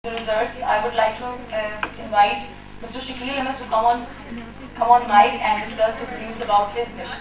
Results, I would like to invite Mr. Shakil Ahmed to come on mic and discuss his views about his mission.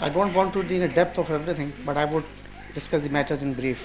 I don't want to be in the depth of everything, but I would discuss the matters in brief.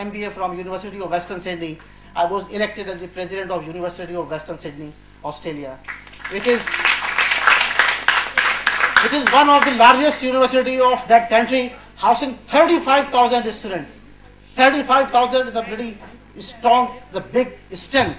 MBA from University of Western Sydney. I was elected as the president of University of Western Sydney, Australia, which is one of the largest university of that country, housing 35,000 students. 35,000 is a pretty strong, it's a big strength,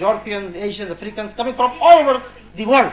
Europeans, Asians, Africans coming from all over the world.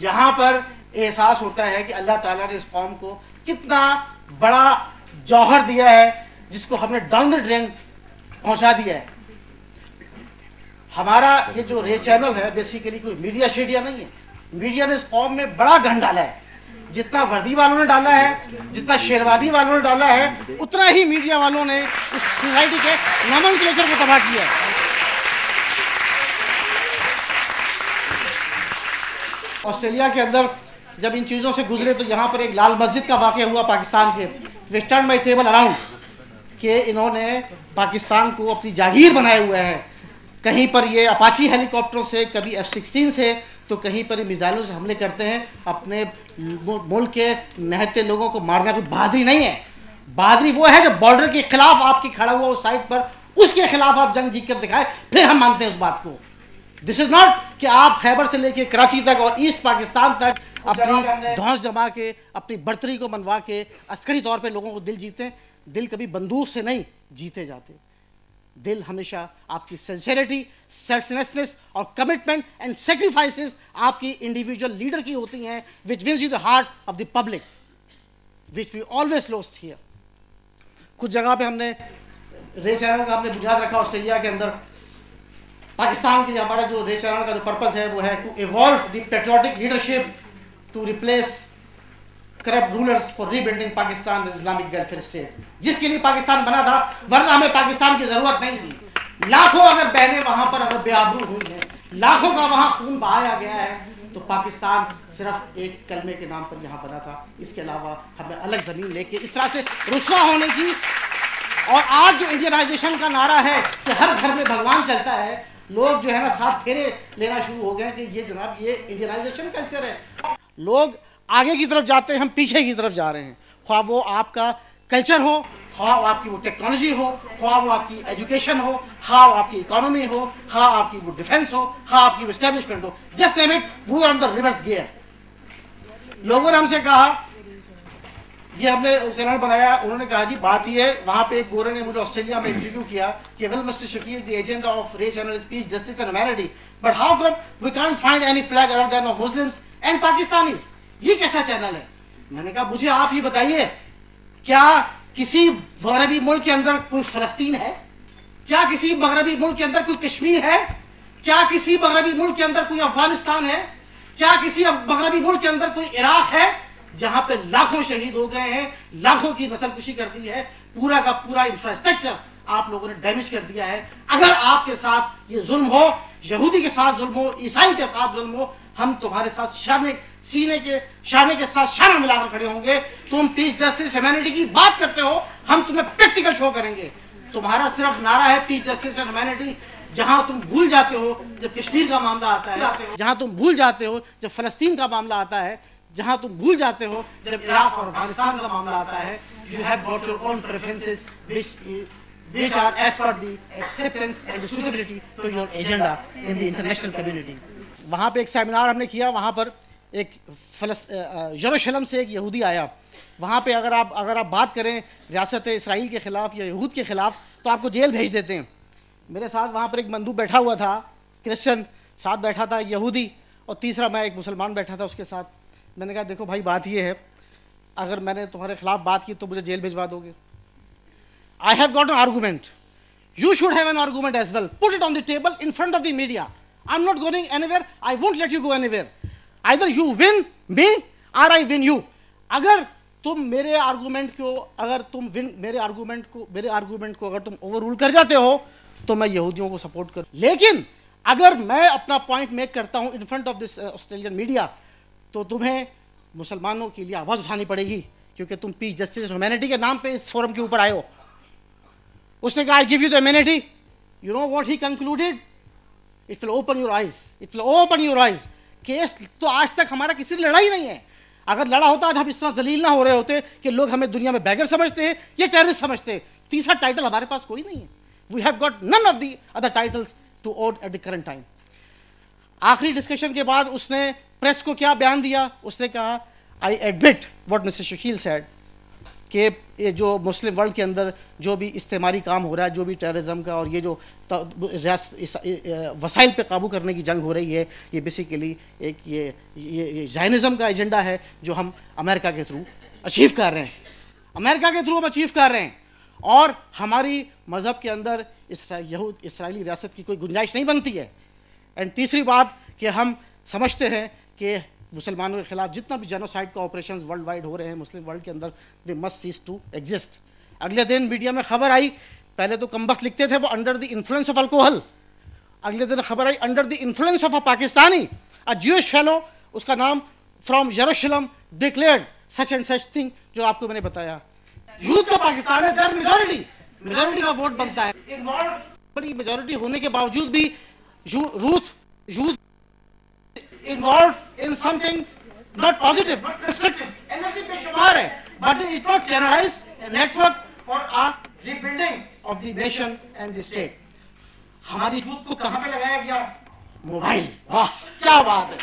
یہاں پر احساس ہوتا ہے کہ اللہ تعالیٰ نے اس قوم کو کتنا بڑا جوہر دیا ہے جس کو ہم نے ڈاؤن دا ڈرین پہنچا دیا ہے. ہمارا یہ جو رے چینل ہے بیسیکلی کوئی میڈیا شیڈیا نہیں ہے. میڈیا نے اس قوم میں بڑا گند ڈالا ہے. جتنا وردی والوں نے ڈالا ہے, جتنا شیروانی والوں نے ڈالا ہے, اتنا ہی میڈیا والوں نے اس سوسائٹی کے نامنکلیچر کو تباہ کیا ہے. آسٹریلیا کے اندر جب ان چیزوں سے گزرے تو یہاں پر ایک لال مسجد کا واقعہ ہوا پاکستان کے. ویسٹرن مائی ٹیبل اراؤنڈ کہ انہوں نے پاکستان کو اپنی جاگیر بنائے ہوئے ہیں. کہیں پر یہ اپاچی ہیلی کاپٹروں سے, کبھی F-16 سے, تو کہیں پر یہ میزائلوں سے حملے کرتے ہیں. اپنے ملک کے نہتے لوگوں کو مارنا کوئی بہادری نہیں ہے. بہادری وہ ہے جو بارڈر کے خلاف آپ کی کھڑا ہوا اس سائڈ پر, اس کے خلاف آپ جنگ جیت کر دکھائے, پھر ہم مانتے ہیں اس بات کو. دس از ناٹ کہ آپ خیبر سے لے کے کراچی تک اور ایسٹ پاکستان تک اپنی دھونس جما کے, اپنی برتری کو منوا کے عسکری طور پہ لوگوں کو دل جیتے ہیں. دل کبھی بندوق سے نہیں جیتے جاتے. دل ہمیشہ آپ کی سنسیریٹی, سیلفلیسنس اور کمٹمنٹ اینڈ سیکریفائسز آپ کی انڈیویجول لیڈر کی ہوتی ہیں, which wins you the heart of the public, which we always lost here. کچھ جگہ پہ ہم نے رے چینل کا ہم نے بنیاد رکھا آسٹریلیا کے اندر. پاکستان کے لیے ہمارا جو رے چینل کا جو پرپز ہے وہ ہے to evolve the patriotic leadership to replace corrupt rulers for rebuilding Pakistan Islamic welfare state, جس کے لیے پاکستان بنا تھا. ورنہ ہمیں پاکستان کی ضرورت نہیں تھی. لاکھوں اگر بہنیں وہاں پر اگر بے آبرو ہوئی ہیں, لاکھوں کا وہاں خون بہایا گیا ہے, تو پاکستان صرف ایک کلمے کے نام پر یہاں بنا تھا. اس کے علاوہ ہمیں الگ زمین لے کے اس طرح سے رسوا ہونے کی. اور آج جو انڈینائزیشن کا نعرہ ہے کہ ہر گھر میں بھگوان چلتا ہے, لوگ جو ہے نا ساتھ پھیرے لینا شروع ہو گئے کہ یہ جناب یہ انڈینائزیشن کلچر ہے. لوگ آگے کی طرف جاتے ہیں, ہم پیچھے کی طرف جا رہے ہیں. خواہ وہ آپ کا کلچر ہو, خواہ آپ کی وہ ٹیکنالوجی ہو, خواہ وہ آپ کی ایجوکیشن ہو, خواہ وہ آپ کی اکانومی ہو, خواہ آپ کی وہ ڈیفینس ہو, خواہ آپ کی وہ اسٹیبلشمنٹ ہو, just name it, we are on the reverse gear. لوگوں نے ہم سے کہا, یہ ہم نے چینل بنایا, انہوں نے کہا جی بات یہ ہے, وہاں پہ ایک گورے نے مجھے آسٹریلیا میں انٹرویو کیا کہ well mister Shakeel the agenda of رے channel is peace, justice and humanity, but how come we can't find any flag other than of Muslims and Pakistanis. یہ کیسا چینل ہے؟ میں نے کہا مجھے آپ یہ بتائیے, کیا کسی مغربی ملک کے اندر کوئی فلسطین ہے؟ کیا کسی مغربی ملک کے اندر کوئی کشمیر ہے؟ کیا کسی مغربی ملک کے اندر کوئی افغانستان ہے؟ کیا کسی مغربی ملک کے اندر کوئی عراق ہے جہاں پہ لاکھوں شہید ہو گئے ہیں, لاکھوں کی نسل کشی کر دی ہے, پورا کا پورا انفراسٹرکچر آپ لوگوں نے ڈیمیج کر دیا ہے؟ اگر آپ کے ساتھ یہ ظلم ہو, یہودی کے ساتھ ظلم ہو, عیسائی کے ساتھ ظلم ہو, ہم تمہارے ساتھ شانے کے ساتھ شانہ ملا کر کھڑے ہوں گے. تم پیس جسٹس ہیومینٹی کی بات کرتے ہو, ہم تمہیں پریکٹیکل شو کریں گے. تمہارا صرف نعرہ ہے پیس جسٹس اینڈ ہیومینٹی, جہاں تم بھول جاتے ہو جب کشمیر کا معاملہ آتا ہے, جہاں تم بھول جاتے ہو جب فلسطین کا معاملہ آتا ہے, جہاں تم بھول جاتے ہو جب عراق اور افغانستان کا معاملہ آتا ہے. You have got your own preferences which are as per the acceptance and the suitability to your agenda in the international community. وہاں پہ ایک سیمینار ہم نے کیا, وہاں پر ایک یروشلم سے ایک یہودی آیا. وہاں پہ اگر آپ بات کریں ریاست اسرائیل کے خلاف یا یہود کے خلاف تو آپ کو جیل بھیج دیتے ہیں. میرے ساتھ وہاں پر ایک مندوب بیٹھا ہوا تھا, کرسچن ساتھ بیٹھا تھا, یہودی, اور تیسرا میں ایک مسلمان بیٹھا تھا اس کے ساتھ. میں نے کہا دیکھو بھائی بات یہ ہے, اگر میں نے تمہارے خلاف بات کی تو مجھے جیل بھیجوا دو گے. I have got an argument. You should have an argument as well. Put it on the table in front of the media. I'm not going anywhere. I won't let you go anywhere. Either you win me or I win you. اگر تم میرے argument کو اگر تم over role کر جاتے ہو تو میں یہودیوں کو سپورٹ کروں. لیکن اگر میں اپنا پوائنٹ میک کرتا ہوں in front of this Australian media تو تمہیں مسلمانوں کے لیے آواز اٹھانی پڑے گی, کیونکہ تم پیس جسٹس ہیومینٹی کے نام پہ اس فورم کے اوپر آئے ہو. اس نے کہا I give you the immunity. You know what he concluded? It will open your eyes. It will open your eyes. Case تو آج تک ہمارا کسی سے لڑائی نہیں ہے. اگر لڑا ہوتا آج ہم اس طرح ذلیل نہ ہو رہے ہوتے کہ لوگ ہمیں دنیا میں بیگر سمجھتے ہیں یا ٹیررسٹ سمجھتے ہیں. تیسرا ٹائٹل ہمارے پاس کوئی نہیں ہے. We have got none of the other titles to hold at the current time. آخری ڈسکشن کے بعد اس نے پریس کو کیا بیان دیا, اس نے کہا I admit what Mr. Shakil said. کہ یہ جو مسلم ورلڈ کے اندر جو بھی استعماری کام ہو رہا ہے, جو بھی ٹیررزم کا اور یہ جو وسائل پہ قابو کرنے کی جنگ ہو رہی ہے, یہ بیسیکلی ایک یہ زائنزم کا ایجنڈا ہے جو ہم امریکہ کے تھرو اچیو کر رہے ہیں, امریکہ کے تھرو ہم اچیو کر رہے ہیں. اور ہماری مذہب کے اندر اسرائیلی ریاست کی کوئی گنجائش نہیں بنتی ہے. اینڈ تیسری بات کہ ہم سمجھتے ہیں کہ مسلمانوں کے خلاف جتنا بھی جینوسائیڈ کا آپریشنز ورلڈ وائڈ ہو رہے ہیں مسلم ورلڈ کے اندر, they must cease to exist. اگلے دن میڈیا میں خبر آئی, پہلے تو کمبخت لکھتے تھے وہ under the influence of alcohol, اگلے دن خبر آئی under the influence of a Pakistani, a Jewish fellow, اس کا نام from Jerusalem declared such and such thing, جو آپ کو میں نے بتایا. یوتھ کا پاکستان ہے, دیر میجورٹی کا ووٹ بنتا ہے, بڑی میجورٹی ہونے کے باوجود بھی youth involved in something not positive, not restrictive. NLC پہ شمار ہے, but it not channelize a network for a rebuilding of the nation and the state. ہماری یوتھ کو کہاں پہ لگایا گیا؟ موبائل. واہ کیا بات ہے,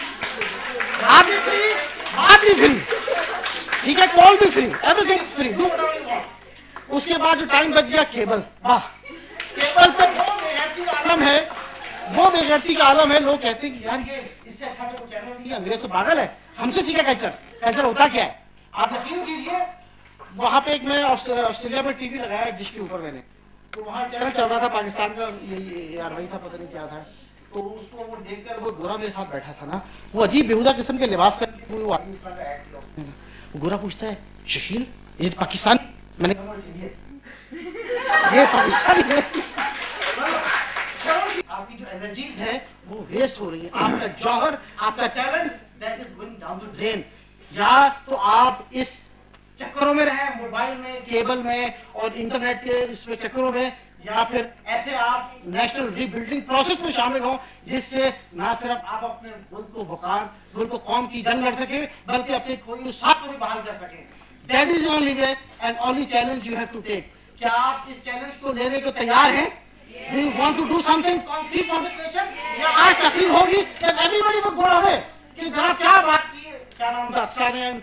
بات بھی فری, بات بھی فری, ٹھیک ہے, کال بھی free, everything free, do whatever you want. اس کے بعد جو ٹائم بچ گیا کیبل. واہ, کیبل پہ وہ بےغیرتی کا عالم ہے, وہ بےغیرتی کا عالم ہے. لوگ کہتے ہیں کہ یار یہ اس سے اچھا تو چینل نہیں ہے, انگریز تو پاگل ہے, ہم سے سیکھا کلچر ہوتا کیا ہے. آپ یقین کیجیے وہاں پہ ایک میں آسٹریلیا میں ٹی وی لگایا ڈش کے اوپر, میں نے تو وہاں چینل چل رہا تھا پاکستان کا, یہ آر وائی تھا, پتہ نہیں کیا تھا. تو اس کو وہ دیکھ کر وہ گورا میرے ساتھ بیٹھا تھا نا, وہ عجیب بیہودہ قسم کے لباس پہن کے وہ گورا پوچھتا ہے شکیل یہ پاکستان, میں نے یہ پاکستانی ہے. آپ کی جو انرجیز ہیں وہ ویسٹ ہو رہی ہیں, آپ کا جوہر, آپ کا talent that is going down to drain. یا تو آپ اس چکروں میں رہیں, موبائل میں, کیبل میں اور انٹرنیٹ کے اس میں چکروں میں, یا پھر ایسے آپ نیشنل ری بلڈنگ پروسیس میں شامل ہوں جس سے نہ صرف آپ اپنے ملک کو وقار, ملک کو قوم کی جنگ لڑ سکیں بلکہ اپنے کوئی ساتھ کو بھی بحال کر سکیں. That is only way and only challenge you have to take. کیا آپ اس چیلنج کو لینے کو تیار ہیں؟ Do you want to do something concrete for this nation? یا آج تقریر ہوگی that everybody would go away کہ ذرا کیا بات کی ہے, کیا نام تھا, سانین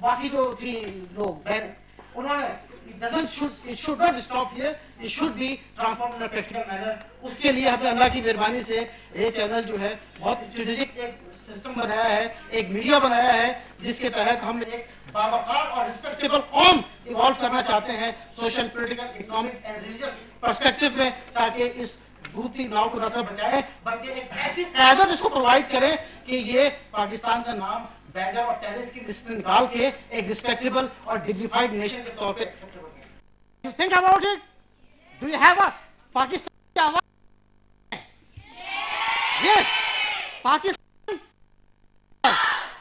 باقی جو تھی لوگ بہن, انہوں نے it should not stop here, it should be transformed in a practical manner. اس کے لیے ہمیں اللہ کی مہربانی سے یہ چینل جو ہے بہت اسٹریٹجک ایک سسٹم بنایا ہے, ایک میڈیا بنایا ہے جس کے تحت ہم ایک باوقار اور ریسپیکٹیبل قوم ایوالو کرنا چاہتے ہیں social, political, economic and religious perspective میں, تاکہ اس بھوتی ناؤ کو نہ صرف بچائیں بلکہ ایک ایسی قیادت اس کو پرووائڈ کریں کہ یہ پاکستان کا نام بیگر اور ٹیررسٹ کی لسٹ سے نکال کے ایک ریسپیکٹیبل اور ڈگنیفائڈ نیشن کے طور پہ ایکسیپٹ ہو گئے. You think about it? Do you have a Pakistan کی آواز؟ Yes, Pakistan.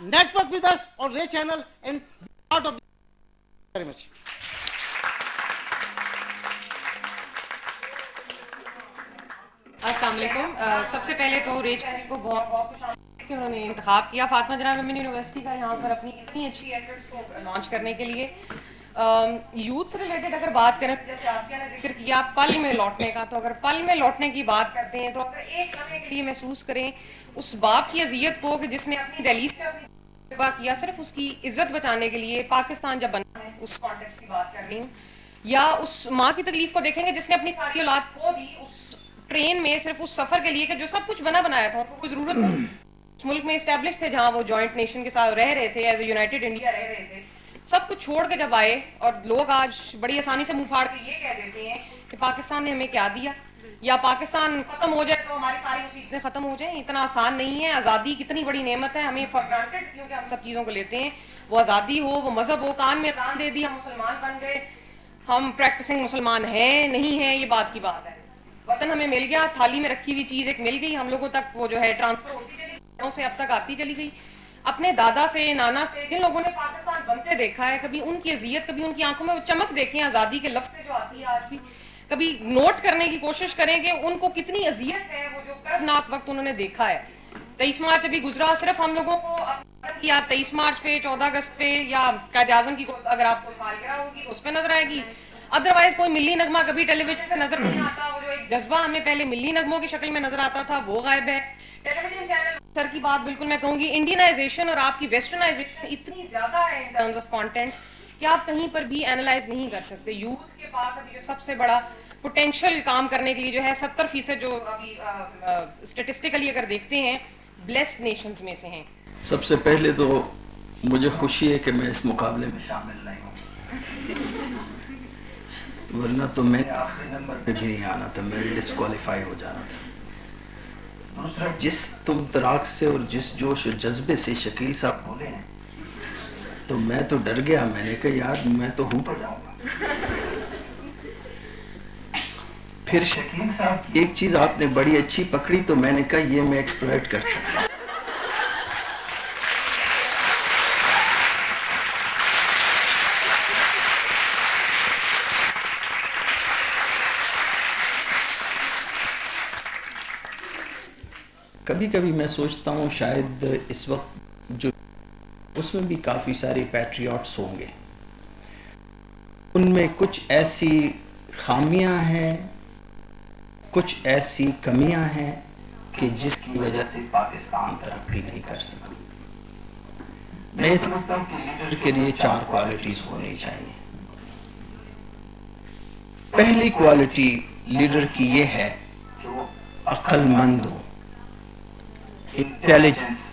Network with us on Ray Channel and be part of the very much. السلام علیکم. سب سے پہلے تو رے چینل کو بہت خوش آمدید کہ انہوں نے انتخاب کیا فاطمہ جناح ویمن یونیورسٹی کا یہاں پر اپنی اتنی اچھی ایفرٹس کو لانچ کرنے کے لیے. یوتھ سے ریلیٹڈ اگر بات کریں تو جیسے آسیہ نے ذکر کیا پل میں لوٹنے کا, تو اگر پل میں لوٹنے کی بات کرتے ہیں تو اگر ایک لمحے کے لیے محسوس کریں اس باپ کی اذیت کو کہ جس نے اپنی دہلیز سے اپنی کیا صرف اس کی عزت بچانے کے لیے, پاکستان جب بنا ہے اس کانٹیکسٹ کی بات کر رہی ہوں, یا اس ماں کی تکلیف کو دیکھیں گے جس نے اپنی ساری اولاد کھو دی اس ٹرین میں صرف اس سفر کے لیے کہ جو سب کچھ بنا بنایا تھا, ان کو کوئی ضرورت نہیں, اس ملک میں اسٹیبلش تھے جہاں وہ جوائنٹ نیشن کے ساتھ رہ رہے تھے, ایز اے یونائٹڈ انڈیا رہ رہے تھے, سب کچھ چھوڑ کے جب آئے اور لوگ آج بڑی آسانی سے منہ پھاڑ کے یہ کہہ دیتے ہیں کہ پاکستان نے ہمیں کیا دیا, یا پاکستان ختم ہو جائے تو ہماری ساری مصیبتیں ختم ہو جائیں. اتنا آسان نہیں ہے. آزادی کتنی بڑی نعمت ہے, ہمیں فار گرانٹیڈ کیونکہ ہم سب چیزوں کو لیتے ہیں. وہ آزادی ہو, وہ مذہب ہو, کان میں اذان دے دی ہم مسلمان بن گئے, ہم پریکٹسنگ مسلمان ہیں نہیں ہیں, یہ بات کی بات ہے. وطن ہمیں مل گیا, تھالی میں رکھی ہوئی چیز ایک مل گئی, ہم لوگوں تک وہ جو ہے ٹرانسفر ہوتی چلی گئی, سے اب تک آتی چلی گئی. اپنے دادا سے, نانا سے, جن لوگوں نے پاکستان بنتے دیکھا ہے, کبھی ان کی اذیت, کبھی ان کی آنکھوں میں وہ چمک دیکھیں آزادی کے لفظ سے جو آتی ہے آج بھی, کبھی نوٹ کرنے کی کوشش کریں کہ ان کو کتنی اذیت ہے, وہ جو کربناک وقت انہوں نے دیکھا ہے. 23 مارچ ابھی گزرا, صرف ہم لوگوں کو یا 23 مارچ پہ, 14 اگست پہ, یا قائد اعظم کی اگر آپ کو سالگرہ ہوگی اس پہ نظر آئے گی, ادروائز کوئی ملی نغمہ کبھی ٹیلی ویژن پہ نظر نہیں آتا. وہ جو ایک جذبہ ہمیں پہلے ملی نغموں کی شکل میں نظر آتا تھا وہ غائب ہے. ٹیلی ویژن چینل سر کی بات بالکل میں کہوں گی, انڈینائزیشن اور آپ کی ویسٹرنائزیشن اتنی زیادہ ہے ان ٹرمز آف کانٹینٹ کہ آپ کہیں پر بھی اینالائز نہیں کر سکتے. یوتھ کے پاس ابھی جو سب سے بڑا پوٹینشیل کام کرنے کے لیے جو ہے 70% جو ابھی اسٹیٹسٹیکلی اگر دیکھتے ہیں بلیسڈ نیشنز میں سے ہیں. سب سے پہلے تو مجھے خوشی ہے کہ میں اس مقابلے میں شامل نہیں ہوں، ورنہ تو میں آخری نمبر پہ بھی نہیں آنا تھا، میرے ڈسکوالیفائی ہو جانا تھا. دوسرا، جس تم تراک سے اور جس جوش و جذبے سے شکیل صاحب بولے ہیں تو میں تو ڈر گیا. میں نے کہا یار میں تو ہوں پڑ جاؤں گا. پھر شکیل صاحب کی ایک چیز آپ نے بڑی اچھی پکڑی تو میں نے کہا یہ میں ایکسپلائٹ کر سکتا ہوں. کبھی کبھی میں سوچتا ہوں شاید اس وقت جو اس میں بھی کافی سارے پیٹریوٹس ہوں گے، ان میں کچھ ایسی خامیاں ہیں، کچھ ایسی کمیاں ہیں کہ جس کی وجہ سے پاکستان ترقی نہیں کر سکا. میں سمجھتا ہوں کہ لیڈر کے لیے 4 کوالٹیز ہونی چاہیے. پہلی کوالٹی لیڈر کی یہ ہے کہ وہ عقل مند ہو، انٹیلیجنس.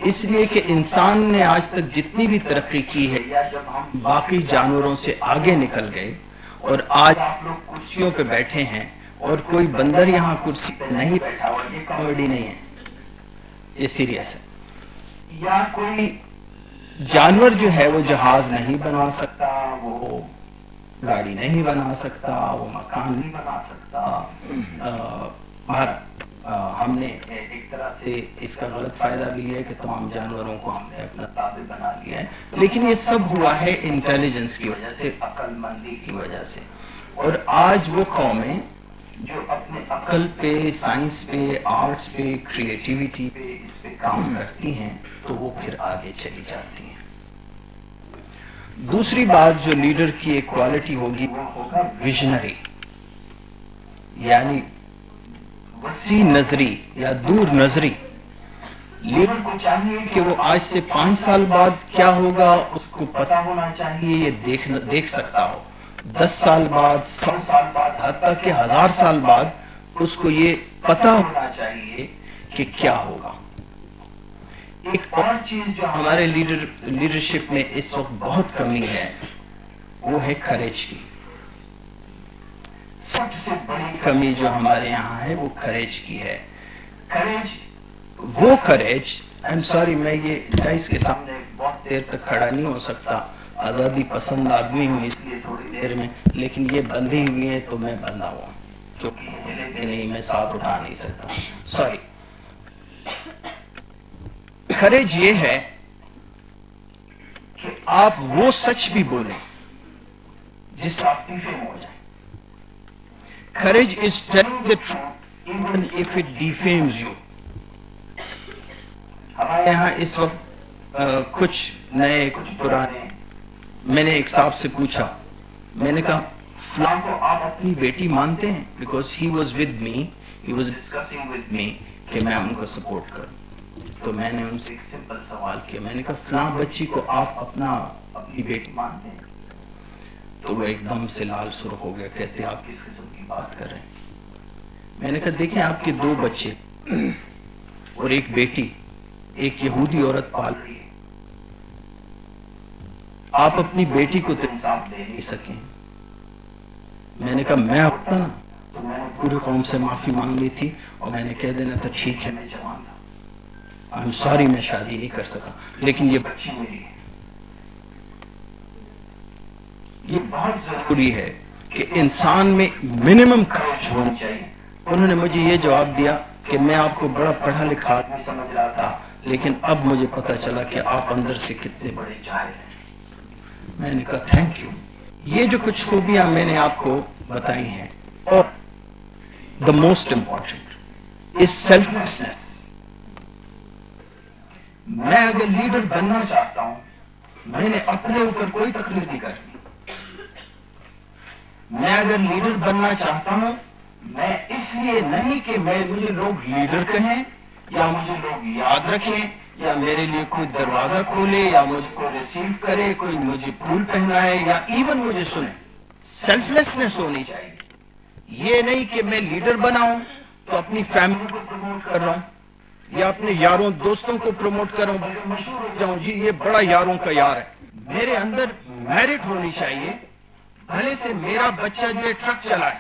اس لیے کہ انسان نے آج تک جتنی بھی ترقی کی ہے، یا جب ہم باقی جانوروں سے آگے نکل گئے اور آج آپ لوگ کرسیوں پہ بیٹھے ہیں اور کوئی بندر یہاں کرسی پہ نہیں بیٹھا ہوا، یہ کامیڈی نہیں ہے، یہ سیریس ہے. یا کوئی جانور جو ہے وہ جہاز نہیں بنا سکتا، وہ گاڑی نہیں بنا سکتا، وہ مکان نہیں بنا سکتا. ہم نے ایک طرح سے اس کا غلط فائدہ بھی لیا ہے کہ تمام جانوروں کو ہم نے اپنا تابع بنا لیا ہے، لیکن یہ سب ہوا ہے انٹیلیجنس کی وجہ سے، عقل مندی کی وجہ سے. اور آج وہ قومیں جو اپنے عقل پہ، سائنس پہ، آرٹس پہ، کریٹیویٹی پہ، اس پہ کام کرتی ہیں تو وہ پھر آگے چلی جاتی ہیں. دوسری بات جو لیڈر کی ایک کوالٹی ہوگی وہ ہوگا ویژنری، یعنی وسیع نظری یا دور نظری. لیڈر کو چاہیے کہ وہ آج سے 5 سال بعد کیا ہوگا اس کو پتہ ہونا چاہیے، یہ دیکھ سکتا ہو. 10 سال بعد، 100 سال بعد، حتیٰ کہ 1000 سال بعد اس کو یہ پتہ ہونا چاہیے کہ کیا ہوگا. ایک اور چیز جو ہمارے لیڈرشپ میں اس وقت بہت کمی ہے وہ ہے کریج کی. سب سے بڑی کمی جو ہمارے یہاں ہے وہ کریج کی ہے. کریج، وہ کریج، آئی ایم سوری میں یہ ڈائس کے سامنے بہت دیر تک کھڑا نہیں ہو سکتا، آزادی پسند آدمی ہوں اس لیے تھوڑی دیر میں، لیکن یہ بندھی ہوئی ہے تو میں بندھا ہوا کیونکہ نہیں میں ساتھ اٹھا نہیں سکتا، سوری. کریج یہ ہے کہ آپ وہ سچ بھی بولیں جس آپ کی فیم ہو جائے. Courage is telling the truth even if it defames you. ہمارے یہاں اس وقت کچھ نئے کچھ پرانے. میں نے ایک صاحب سے پوچھا، میں نے کہا فلاں کو آپ اپنی بیٹی مانتے ہیں؟ Because he was with me, he was discussing with me کہ میں ان کو سپورٹ کروں. تو میں نے ان سے ایک سمپل سوال کیا، میں نے کہا فلاں بچی کو آپ اپنی بیٹی مانتے ہیں؟ تو وہ ایک دم سے لال سرخ ہو گیا، کہتے آپ کس قسم کی بات کر رہے ہیں؟ میں نے کہا دیکھیں آپ کے 2 بچے اور ایک بیٹی، ایک یہودی عورت پال رہی ہے، آپ اپنی بیٹی کو تو انصاف دے نہیں سکیں. میں نے کہا میں ہوتا نا تو میں نے پوری قوم سے معافی مانگ لی تھی اور میں نے کہہ دینا تھا ٹھیک ہے میں جوان تھا، I'm sorry میں شادی نہیں کر سکا، لیکن یہ بچی میری ہے. یہ بہت ضروری ہے کہ انسان میں منیمم کریج ہونی چاہیے. انہوں نے مجھے یہ جواب دیا کہ میں آپ کو بڑا پڑھا لکھا آدمی سمجھ رہا تھا، لیکن اب مجھے پتا چلا کہ آپ اندر سے کتنے بڑے جاہل ہیں. میں نے کہا تھینک یو. یہ جو کچھ خوبیاں میں نے آپ کو بتائی ہیں، اور the most important is selflessness. میں اگر لیڈر بننا چاہتا ہوں، میں نے اپنے اوپر کوئی تقریر نہیں کرنی. میں اگر لیڈر بننا چاہتا ہوں، میں اس لیے نہیں کہ مجھے لوگ لیڈر کہیں یا مجھے لوگ یاد رکھیں یا میرے لیے کوئی دروازہ کھولے یا مجھ کو ریسیو کرے, کوئی مجھے پھول پہنائے یا ایون مجھے سنے. سیلفلیسنس ہونی چاہیے. یہ نہیں کہ میں لیڈر بناؤں تو اپنی فیملی کو پروموٹ کر رہا ہوں یا اپنے یاروں دوستوں کو پروموٹ کر رہا ہوں, مشہور ہو جاؤں جی یہ بڑا یاروں کا یار ہے. میرے اندر میرٹ ہونی چاہیے. بھلے سے میرا بچہ جو ٹرک چلائے,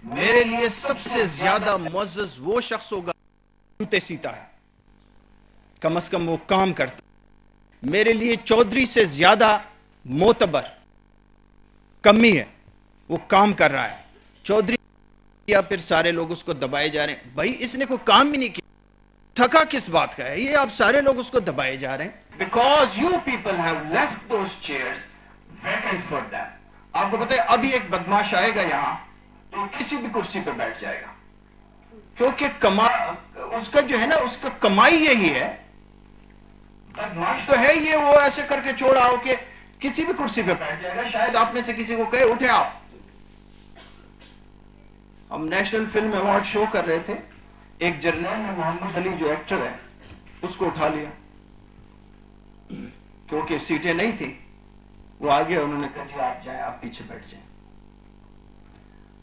میرے لیے سب سے زیادہ معزز وہ شخص ہوگا جوتے سیتا ہے, کم از کم وہ کام کرتا. میرے لیے چودھری سے زیادہ معتبر کمی ہے, وہ کام کر رہا ہے. چودھری یا پھر سارے لوگ اس کو دبائے جا رہے ہیں. بھائی اس نے کوئی کام ہی نہیں کیا, تھکا کس بات کا ہے یہ؟ آپ سارے لوگ اس کو دبائے جا رہے ہیں. Because you people have left those chairs vacant for them. آپ کو پتہ ہے ابھی ایک بدماش آئے گا یہاں تو کسی بھی کرسی پہ بیٹھ جائے گا, کیونکہ اس کا جو ہے نا اس کا کمائی یہی ہے. بدماش تو ہے یہ, وہ ایسے کر کے چھوڑا ہو کہ کسی بھی کرسی پہ بیٹھ جائے گا. شاید آپ میں سے کسی کو کہے اٹھے آپ. ہم نیشنل فلم ایوارڈ شو کر رہے تھے, ایک جرنیل نے محمد علی جو ایکٹر ہے اس کو اٹھا لیا کیونکہ سیٹیں نہیں تھی. وہ آگے انہوں نے کہا جی آپ جائیں, آپ پیچھے بیٹھ جائیں.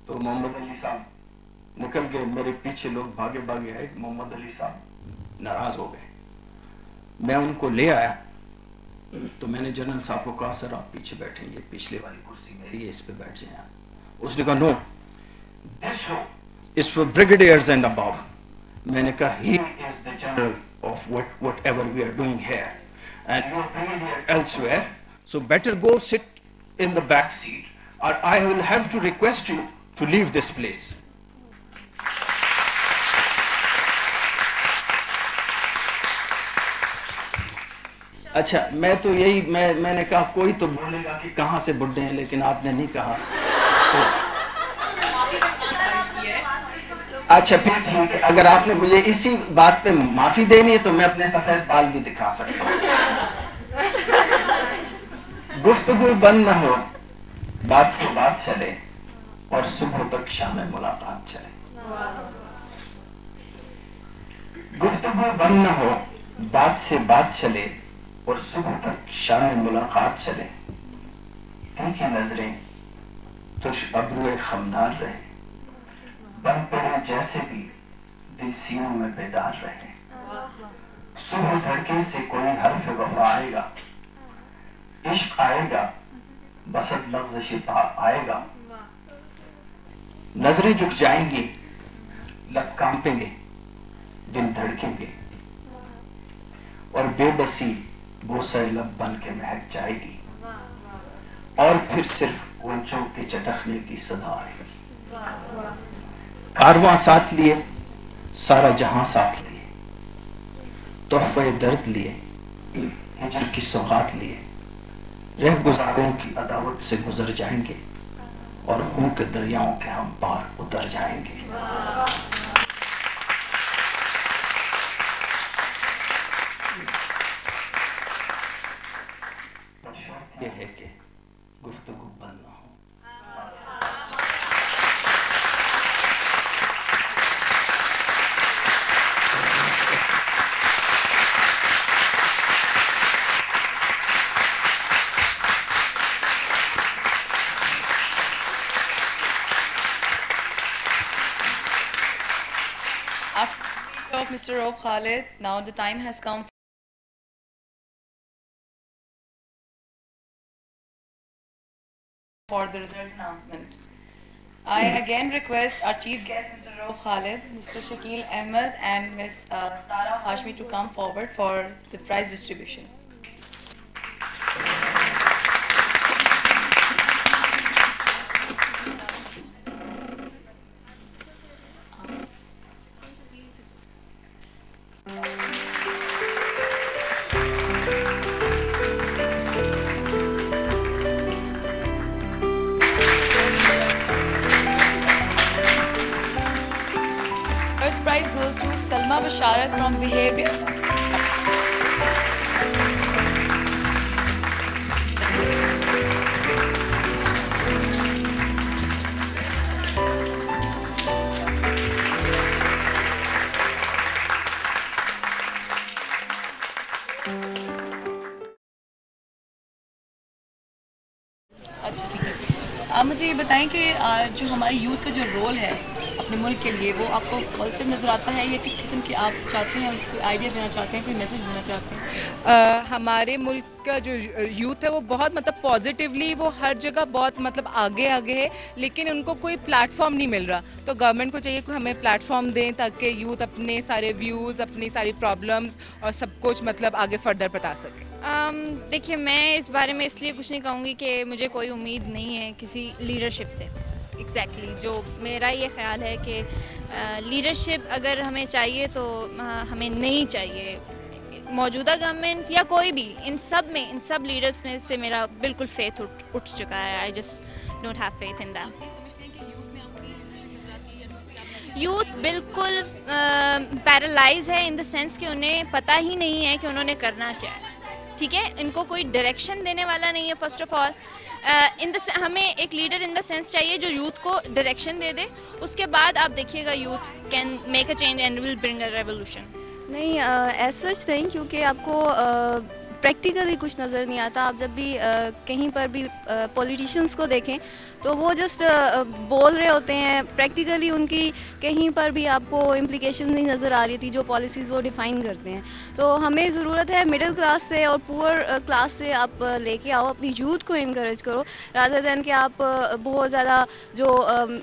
تو محمد علی صاحب نکل گئے, میرے پیچھے لوگ بھاگے بھاگے آئے. محمد علی صاحب ناراض ہو گئے. میں ان کو لے آیا تو میں نے جنرل صاحب کو کہا سر آپ پیچھے بیٹھیں, یہ پچھلے والی کرسی میری ہے, اس پہ بیٹھ جائیں. اس نے کہا نو, this row is for brigadiers and above. میں نے کہا he is the general of whatever we are doing here and you are brigadier elsewhere, so better go sit in the back seat or I will have to request you to leave this place. اچھا میں تو یہی میں نے کہا کوئی تو بولے گا کہ کہاں سے بڈھے ہیں, لیکن آپ نے نہیں کہا. اچھا پھر ٹھیک ہے, اگر آپ نے مجھے اسی بات پہ معافی دینی ہے تو میں اپنے سفید بال بھی دکھا سکتا ہوں. گفتگو بند نہ ہو, بات سے بات چلے اور صبح تک شام ملاقات چلے. گفتگو بند نہ ہو, بات سے بات چلے اور صبح تک شام ملاقات چلے. تیکھی نظریں ترش ابرو خمدار رہے, بن پڑے جیسے بھی دل سینوں میں بیدار رہے. صبح دھڑکے سے کوئی حرف وفا آئے گا, عشق آئے گا, بسط لغزش پا آئے گا. نظریں جھک جائیں گی, لب کانپیں گے, دل دھڑکیں گے اور بے بسی بوسہ لب بن کے مہک جائے گی. اور پھر صرف غنچوں کے چٹکنے کی صدا آئے گی. کارواں ساتھ لیے, سارا جہاں ساتھ لیے, تحفہ درد لیے, ہجر کی سوغات لیے, رہ گزاروں کی عداوت سے گزر جائیں گے اور خون کے دریاؤں کے ہم پار اتر جائیں گے. شرط یہ ہے کہ گفتگو بند نہ ہو. Of Mr. Rauf Khalid, now the time has come for the result announcement. I again request our chief guest, Mr. Rauf Khalid, Mr. Shakil Ahmed and Ms. Sara Hashmi to come forward for the prize distribution. Prize goes to Salma Basharat from Behavior. آپ مجھے یہ بتائیں کہ جو ہماری youth کا جو role ہے اپنے ملک کے لیے وہ آپ کو پازیٹیو نظر آتا ہے یا کس قسم کی آپ چاہتے ہیں کوئی آئیڈیا دینا چاہتے ہیں کوئی میسج دینا چاہتے ہیں؟ ہمارے ملک کا جو یوتھ ہے وہ بہت مطلب پازیٹیولی وہ ہر جگہ بہت مطلب آگے ہے، لیکن ان کو کوئی پلیٹ فارم نہیں مل رہا. تو گورنمنٹ کو چاہیے کہ ہمیں پلیٹ فارم دیں تاکہ یوتھ اپنے سارے ویوز، اپنی ساری پرابلمس اور سب کچھ مطلب آگے فردر بتا سکے. دیکھیے میں اس بارے میں اس لیے کچھ نہیں کہوں گی کہ مجھے کوئی امید نہیں ہے کسی لیڈرشپ سے. ایگزیکٹلی جو میرا یہ خیال ہے کہ لیڈرشپ اگر ہمیں چاہیے تو ہمیں نہیں چاہیے. موجودہ گورنمنٹ یا کوئی بھی ان سب لیڈرز میں سے میرا بالکل فیتھ اٹھ چکا ہے. I just don't have faith in that. Youth بالکل پیرالائز ہے ان دا سینس کہ انہیں پتہ ہی نہیں ہے کہ انہوں نے کرنا کیا ہے. ٹھیک ہے، ان کو کوئی ڈائریکشن دینے والا نہیں ہے. فرسٹ آف آل ہمیں ایک لیڈر ان دا سینس چاہیے جو یوتھ کو ڈائریکشن دے دے. اس کے بعد آپ دیکھیے گا youth can make a change and will bring a revolution. نہیں ایسا سچ نہیں، کیونکہ آپ کو پریکٹیکلی کچھ نظر نہیں آتا. آپ جب بھی کہیں پر بھی پولیٹیشینس کو دیکھیں تو وہ جسٹ بول رہے ہوتے ہیں، پریکٹیکلی ان کی کہیں پر بھی آپ کو امپلیکیشن نہیں نظر آ رہی تھی جو پالیسیز وہ ڈیفائن کرتے ہیں. تو ہمیں ضرورت ہے مڈل کلاس سے اور پور کلاس سے آپ لے کے آؤ، اپنی یوتھ کو انکریج کرو رادر دین کہ آپ بہت زیادہ جو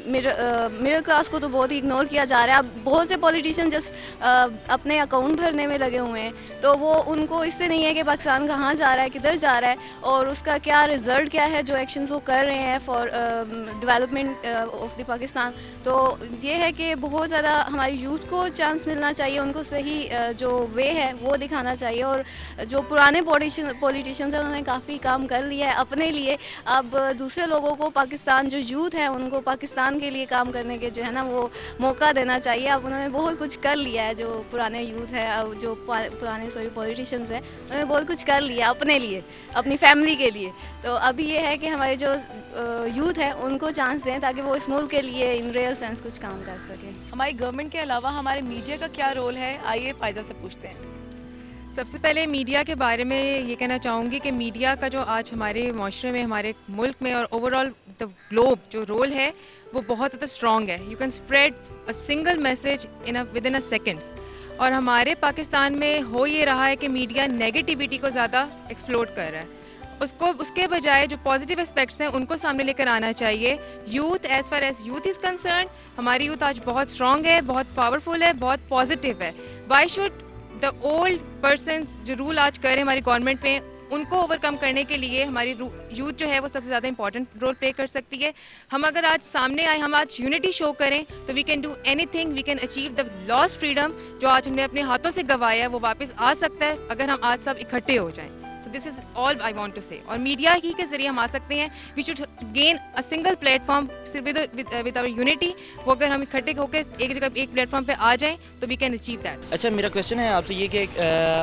مڈل کلاس کو تو بہت ہی اگنور کیا جا رہا ہے. اب بہت سے پولیٹیشین جسٹ اپنے اکاؤنٹ بھرنے میں لگے ہوئے ہیں، تو وہ ان کو اس سے نہیں ہے کہ پاکستان کہاں جا رہا ہے، کدھر جا رہا ہے اور اس کا کیا رزلٹ کیا ہے جو ایکشنز وہ کر رہے ہیں for development of the Pakistan. تو یہ ہے کہ بہت زیادہ ہماری یوتھ کو چانس ملنا چاہیے، ان کو صحیح جو وے ہے وہ دکھانا چاہیے. اور جو پرانے پولیٹیشینز ہیں انہوں نے کافی کام کر لیا ہے اپنے لیے. اب دوسرے لوگوں کو پاکستان جو یوتھ ہے ان کو پاکستان کے لیے کام کرنے کے جو ہے نا وہ موقع دینا چاہیے. اب انہوں نے بہت کچھ کر لیا ہے، جو پرانے یوتھ ہے جو پرانے پولیٹیشینز ہیں انہوں نے بہت کچھ کر لیا اپنے لیے، اپنی فیملی کے لیے. تو ابھی یہ ہے کہ ہمارے جو یوتھ ہے ان کو چانس دیں تاکہ وہ اس ملک کے لیے ان ریئل سینس کچھ کام کر سکیں. ہماری گورنمنٹ کے علاوہ ہمارے میڈیا کا کیا رول ہے، آئیے فائزہ سے پوچھتے ہیں. سب سے پہلے میڈیا کے بارے میں یہ کہنا چاہوں گی کہ میڈیا کا جو آج ہمارے معاشرے میں، ہمارے ملک میں اور اوور آل دا گلوب جو رول ہے وہ بہت زیادہ اسٹرانگ ہے. You can spread a single message with in a seconds. اور ہمارے پاکستان میں ہو یہ رہا ہے کہ میڈیا نیگیٹیوٹی کو زیادہ ایکسپلوٹ کر رہا ہے. اس کے بجائے جو پازیٹیو اسپیکٹس ہیں ان کو سامنے لے کر آنا چاہیے. Youth as far as youth is concern, ہماری یوتھ آج بہت اسٹرانگ ہے، بہت پاورفل ہے، بہت پازیٹیو ہے. Why should the old persons جو رول آج کر رہے ہیں ہماری گورنمنٹ پہ، ان کو اوور کم کرنے کے لیے ہماری یوتھ جو ہے وہ سب سے زیادہ امپورٹنٹ رول پلے کر سکتی ہے. ہم اگر آج سامنے آئے، ہم آج یونٹی شو کریں تو we can do anything. We can achieve the lost freedom جو آج ہم نے اپنے ہاتھوں سے گنوایا ہے وہ واپس آ سکتا ہے اگر ہم آج سب اکٹھے ہو جائیں. So this is all I want to say. اور میڈیا ہی کے ذریعے ہم آ سکتے ہیں. We should gain a single platform with our unity. وہ اگر ہم اکٹھے ہو کے ایک جگہ ایک پلیٹ فارم پہ آ جائیں تو we can achieve that. اچھا میرا کویشچن ہے آپ سے یہ کہ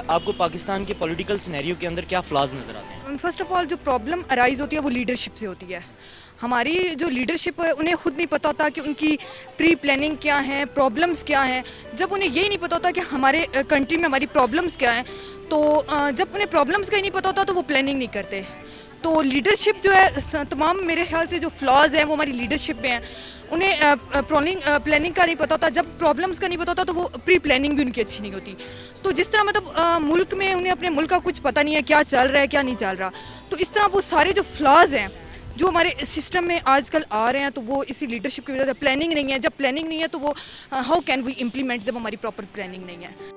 آپ کو پاکستان کے پولیٹیکل سینیریو کے اندر کیا فلاز نظر آتے ہیں؟ فرسٹ آف آل جو پرابلم ارائز ہوتی ہے وہ لیڈرشپ سے ہوتی ہے. ہماری جو لیڈرشپ ہے انہیں خود نہیں پتہ ہوتا کہ ان کی پری پلاننگ کیا ہیں، پرابلمس کیا ہیں. جب انہیں یہی نہیں پتہ ہوتا کہ ہمارے کنٹری میں ہماری پرابلمس کیا ہیں، تو جب انہیں پرابلمس کا ہی نہیں پتہ ہوتا تو وہ پلاننگ نہیں کرتے. تو لیڈرشپ جو ہے تمام میرے خیال سے جو فلاز ہیں وہ ہماری لیڈرشپ میں ہیں. انہیں پلاننگ کا نہیں پتہ ہوتا. جب پرابلمس کا نہیں پتہ ہوتا تو وہ پری پلاننگ بھی ان کی اچھی نہیں ہوتی. تو جس طرح مطلب ملک میں انہیں اپنے ملک کا کچھ پتہ نہیں ہے کیا چل رہا ہے کیا نہیں چل رہا، تو اس طرح وہ سارے جو فلاز ہیں جو ہمارے سسٹم میں آج کل آ رہے ہیں تو وہ اسی لیڈرشپ کی وجہ سے. پلاننگ نہیں ہے، جب پلاننگ نہیں ہے تو وہ ہاؤ کین وی امپلیمنٹ جب ہماری پراپر پلاننگ نہیں ہے.